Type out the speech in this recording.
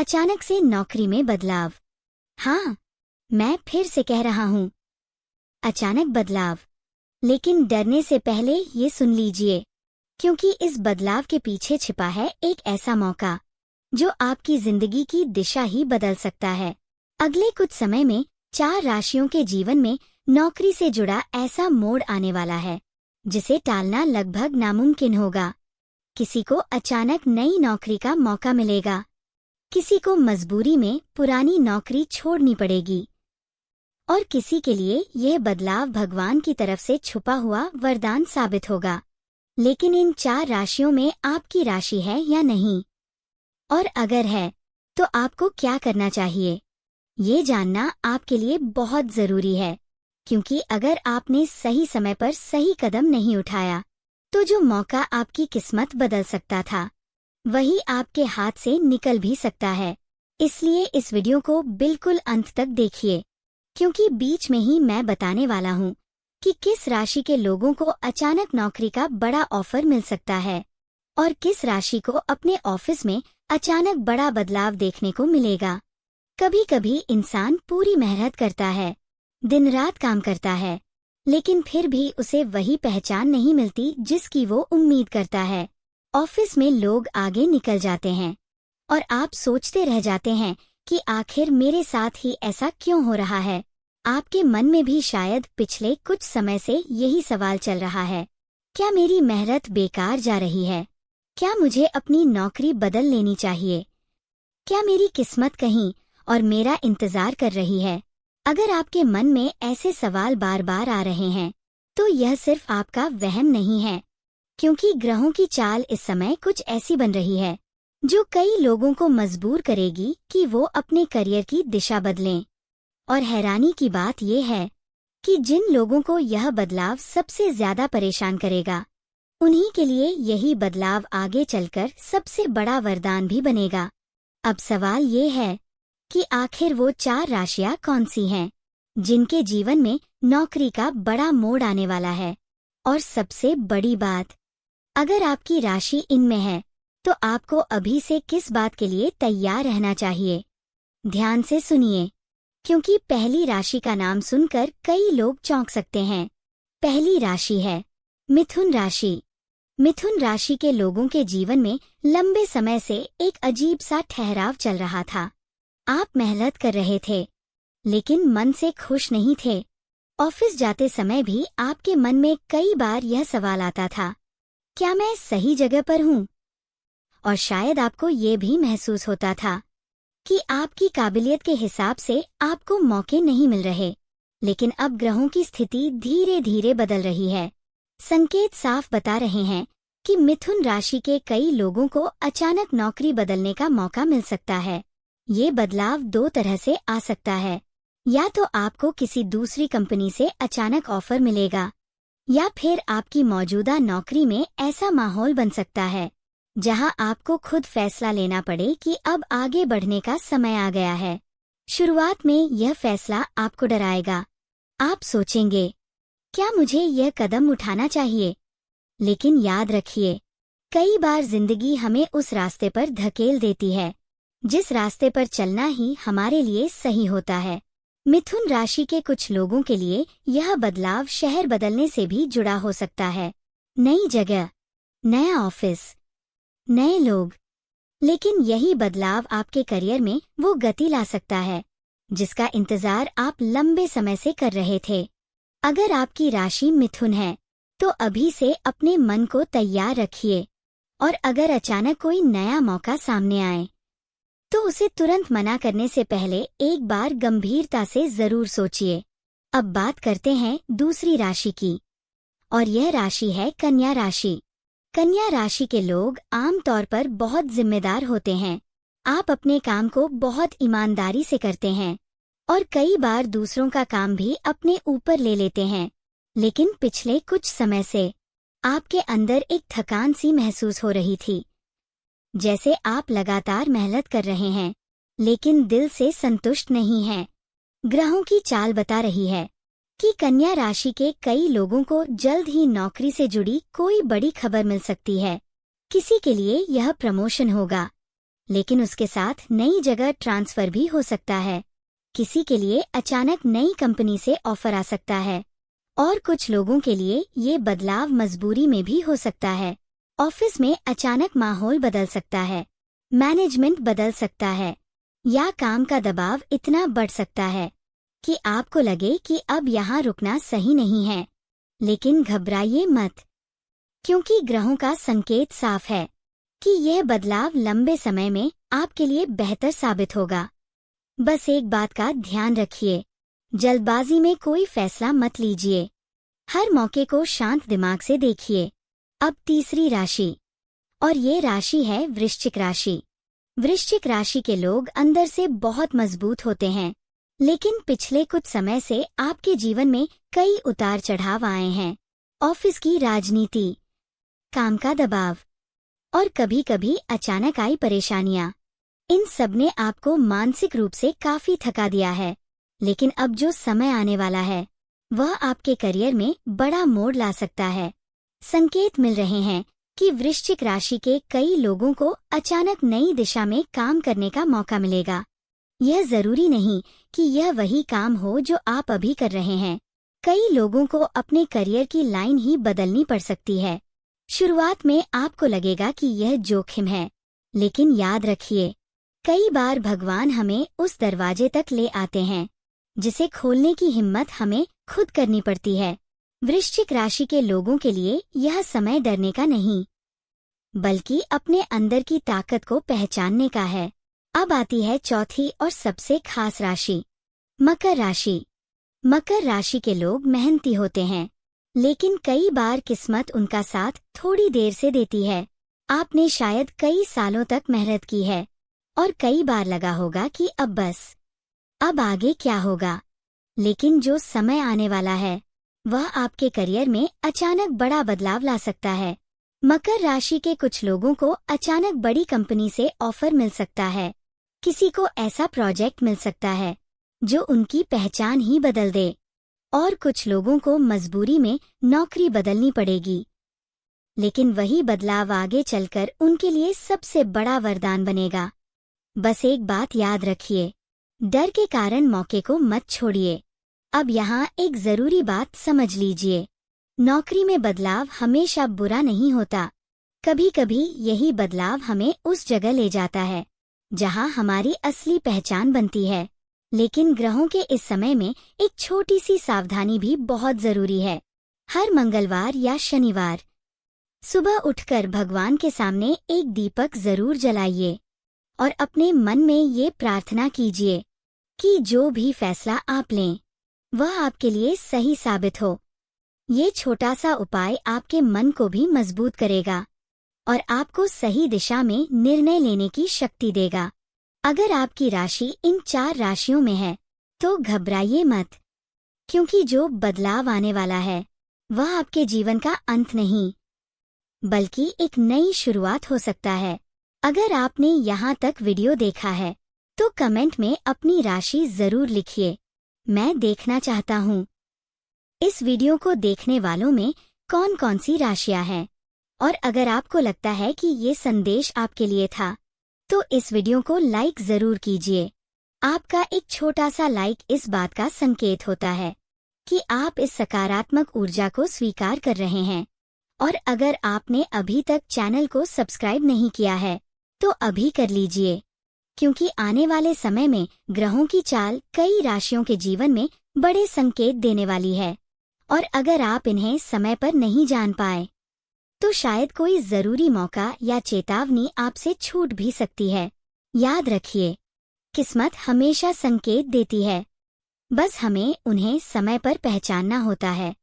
अचानक से नौकरी में बदलाव। हाँ, मैं फिर से कह रहा हूँ, अचानक बदलाव। लेकिन डरने से पहले ये सुन लीजिए, क्योंकि इस बदलाव के पीछे छिपा है एक ऐसा मौका जो आपकी जिंदगी की दिशा ही बदल सकता है। अगले कुछ समय में 4 राशियों के जीवन में नौकरी से जुड़ा ऐसा मोड़ आने वाला है जिसे टालना लगभग नामुमकिन होगा। किसी को अचानक नई नौकरी का मौका मिलेगा, किसी को मजबूरी में पुरानी नौकरी छोड़नी पड़ेगी, और किसी के लिए यह बदलाव भगवान की तरफ से छुपा हुआ वरदान साबित होगा। लेकिन इन 4 राशियों में आपकी राशि है या नहीं? और अगर है, तो आपको क्या करना चाहिए? ये जानना आपके लिए बहुत जरूरी है, क्योंकि अगर आपने सही समय पर सही कदम नहीं उठाया, तो जो मौका आपकी किस्मत बदल सकता था, वही आपके हाथ से निकल भी सकता है। इसलिए इस वीडियो को बिल्कुल अंत तक देखिए, क्योंकि बीच में ही मैं बताने वाला हूँ कि किस राशि के लोगों को अचानक नौकरी का बड़ा ऑफर मिल सकता है और किस राशि को अपने ऑफिस में अचानक बड़ा बदलाव देखने को मिलेगा। कभी कभी इंसान पूरी मेहनत करता है, दिन रात काम करता है, लेकिन फिर भी उसे वही पहचान नहीं मिलती जिसकी वो उम्मीद करता है। ऑफिस में लोग आगे निकल जाते हैं और आप सोचते रह जाते हैं कि आखिर मेरे साथ ही ऐसा क्यों हो रहा है। आपके मन में भी शायद पिछले कुछ समय से यही सवाल चल रहा है, क्या मेरी मेहनत बेकार जा रही है? क्या मुझे अपनी नौकरी बदल लेनी चाहिए? क्या मेरी किस्मत कहीं और मेरा इंतजार कर रही है? अगर आपके मन में ऐसे सवाल बार बार आ रहे हैं, तो यह सिर्फ आपका वहम नहीं है, क्योंकि ग्रहों की चाल इस समय कुछ ऐसी बन रही है जो कई लोगों को मजबूर करेगी कि वो अपने करियर की दिशा बदलें। और हैरानी की बात यह है कि जिन लोगों को यह बदलाव सबसे ज्यादा परेशान करेगा, उन्हीं के लिए यही बदलाव आगे चलकर सबसे बड़ा वरदान भी बनेगा। अब सवाल ये है कि आखिर वो 4 राशियां कौन सी हैं जिनके जीवन में नौकरी का बड़ा मोड़ आने वाला है। और सबसे बड़ी बात, अगर आपकी राशि इनमें है, तो आपको अभी से किस बात के लिए तैयार रहना चाहिए? ध्यान से सुनिए, क्योंकि पहली राशि का नाम सुनकर कई लोग चौंक सकते हैं। पहली राशि है मिथुन राशि। मिथुन राशि के लोगों के जीवन में लंबे समय से एक अजीब सा ठहराव चल रहा था। आप मेहनत कर रहे थे, लेकिन मन से खुश नहीं थे। ऑफिस जाते समय भी आपके मन में कई बार यह सवाल आता था, क्या मैं सही जगह पर हूँ? और शायद आपको ये भी महसूस होता था कि आपकी काबिलियत के हिसाब से आपको मौके नहीं मिल रहे। लेकिन अब ग्रहों की स्थिति धीरे धीरे बदल रही है। संकेत साफ बता रहे हैं कि मिथुन राशि के कई लोगों को अचानक नौकरी बदलने का मौका मिल सकता है। ये बदलाव 2 तरह से आ सकता है, या तो आपको किसी दूसरी कंपनी से अचानक ऑफर मिलेगा, या फिर आपकी मौजूदा नौकरी में ऐसा माहौल बन सकता है जहां आपको खुद फैसला लेना पड़े कि अब आगे बढ़ने का समय आ गया है। शुरुआत में यह फैसला आपको डराएगा। आप सोचेंगे, क्या मुझे यह कदम उठाना चाहिए? लेकिन याद रखिए, कई बार जिंदगी हमें उस रास्ते पर धकेल देती है जिस रास्ते पर चलना ही हमारे लिए सही होता है। मिथुन राशि के कुछ लोगों के लिए यह बदलाव शहर बदलने से भी जुड़ा हो सकता है। नई जगह, नया ऑफिस, नए लोग। लेकिन यही बदलाव आपके करियर में वो गति ला सकता है जिसका इंतजार आप लंबे समय से कर रहे थे। अगर आपकी राशि मिथुन है, तो अभी से अपने मन को तैयार रखिए, और अगर अचानक कोई नया मौका सामने आए, तो उसे तुरंत मना करने से पहले एक बार गंभीरता से जरूर सोचिए। अब बात करते हैं दूसरी राशि की, और यह राशि है कन्या राशि। कन्या राशि के लोग आमतौर पर बहुत जिम्मेदार होते हैं। आप अपने काम को बहुत ईमानदारी से करते हैं और कई बार दूसरों का काम भी अपने ऊपर ले लेते हैं। लेकिन पिछले कुछ समय से आपके अंदर एक थकान सी महसूस हो रही थी, जैसे आप लगातार मेहनत कर रहे हैं लेकिन दिल से संतुष्ट नहीं हैं। ग्रहों की चाल बता रही है कि कन्या राशि के कई लोगों को जल्द ही नौकरी से जुड़ी कोई बड़ी खबर मिल सकती है। किसी के लिए यह प्रमोशन होगा, लेकिन उसके साथ नई जगह ट्रांसफर भी हो सकता है। किसी के लिए अचानक नई कंपनी से ऑफर आ सकता है और कुछ लोगों के लिए ये बदलाव मजबूरी में भी हो सकता है। ऑफिस में अचानक माहौल बदल सकता है, मैनेजमेंट बदल सकता है या काम का दबाव इतना बढ़ सकता है कि आपको लगे कि अब यहाँ रुकना सही नहीं है। लेकिन घबराइए मत, क्योंकि ग्रहों का संकेत साफ है कि यह बदलाव लंबे समय में आपके लिए बेहतर साबित होगा। बस एक बात का ध्यान रखिए, जल्दबाजी में कोई फैसला मत लीजिए। हर मौके को शांत दिमाग से देखिए। अब तीसरी राशि, और ये राशि है वृश्चिक राशि। वृश्चिक राशि के लोग अंदर से बहुत मजबूत होते हैं, लेकिन पिछले कुछ समय से आपके जीवन में कई उतार चढ़ाव आए हैं। ऑफिस की राजनीति, काम का दबाव और कभी कभी अचानक आई परेशानियां, इन सब ने आपको मानसिक रूप से काफी थका दिया है। लेकिन अब जो समय आने वाला है वह आपके करियर में बड़ा मोड़ ला सकता है। संकेत मिल रहे हैं कि वृश्चिक राशि के कई लोगों को अचानक नई दिशा में काम करने का मौका मिलेगा। यह जरूरी नहीं कि यह वही काम हो जो आप अभी कर रहे हैं। कई लोगों को अपने करियर की लाइन ही बदलनी पड़ सकती है। शुरुआत में आपको लगेगा कि यह जोखिम है, लेकिन याद रखिए, कई बार भगवान हमें उस दरवाजे तक ले आते हैं जिसे खोलने की हिम्मत हमें खुद करनी पड़ती है। वृश्चिक राशि के लोगों के लिए यह समय डरने का नहीं, बल्कि अपने अंदर की ताकत को पहचानने का है। अब आती है चौथी और सबसे खास राशि, मकर राशि। मकर राशि के लोग मेहनती होते हैं, लेकिन कई बार किस्मत उनका साथ थोड़ी देर से देती है। आपने शायद कई सालों तक मेहनत की है और कई बार लगा होगा कि अब बस, अब आगे क्या होगा। लेकिन जो समय आने वाला है वह आपके करियर में अचानक बड़ा बदलाव ला सकता है। मकर राशि के कुछ लोगों को अचानक बड़ी कंपनी से ऑफर मिल सकता है। किसी को ऐसा प्रोजेक्ट मिल सकता है जो उनकी पहचान ही बदल दे, और कुछ लोगों को मजबूरी में नौकरी बदलनी पड़ेगी। लेकिन वही बदलाव आगे चलकर उनके लिए सबसे बड़ा वरदान बनेगा। बस एक बात याद रखिए, डर के कारण मौके को मत छोड़िए। अब यहाँ एक जरूरी बात समझ लीजिए, नौकरी में बदलाव हमेशा बुरा नहीं होता। कभी कभी यही बदलाव हमें उस जगह ले जाता है जहाँ हमारी असली पहचान बनती है। लेकिन ग्रहों के इस समय में एक छोटी सी सावधानी भी बहुत जरूरी है। हर मंगलवार या शनिवार सुबह उठकर भगवान के सामने एक दीपक जरूर जलाइए और अपने मन में ये प्रार्थना कीजिए कि जो भी फैसला आप लें वह आपके लिए सही साबित हो। ये छोटा सा उपाय आपके मन को भी मजबूत करेगा और आपको सही दिशा में निर्णय लेने की शक्ति देगा। अगर आपकी राशि इन 4 राशियों में है तो घबराइए मत, क्योंकि जो बदलाव आने वाला है वह आपके जीवन का अंत नहीं, बल्कि एक नई शुरुआत हो सकता है। अगर आपने यहाँ तक वीडियो देखा है तो कमेंट में अपनी राशि जरूर लिखिए, मैं देखना चाहता हूँ इस वीडियो को देखने वालों में कौन कौन सी राशियां हैं। और अगर आपको लगता है कि ये संदेश आपके लिए था तो इस वीडियो को लाइक जरूर कीजिए। आपका एक छोटा सा लाइक इस बात का संकेत होता है कि आप इस सकारात्मक ऊर्जा को स्वीकार कर रहे हैं। और अगर आपने अभी तक चैनल को सब्सक्राइब नहीं किया है तो अभी कर लीजिए, क्योंकि आने वाले समय में ग्रहों की चाल कई राशियों के जीवन में बड़े संकेत देने वाली है। और अगर आप इन्हें समय पर नहीं जान पाए तो शायद कोई जरूरी मौका या चेतावनी आपसे छूट भी सकती है। याद रखिए, किस्मत हमेशा संकेत देती है, बस हमें उन्हें समय पर पहचानना होता है।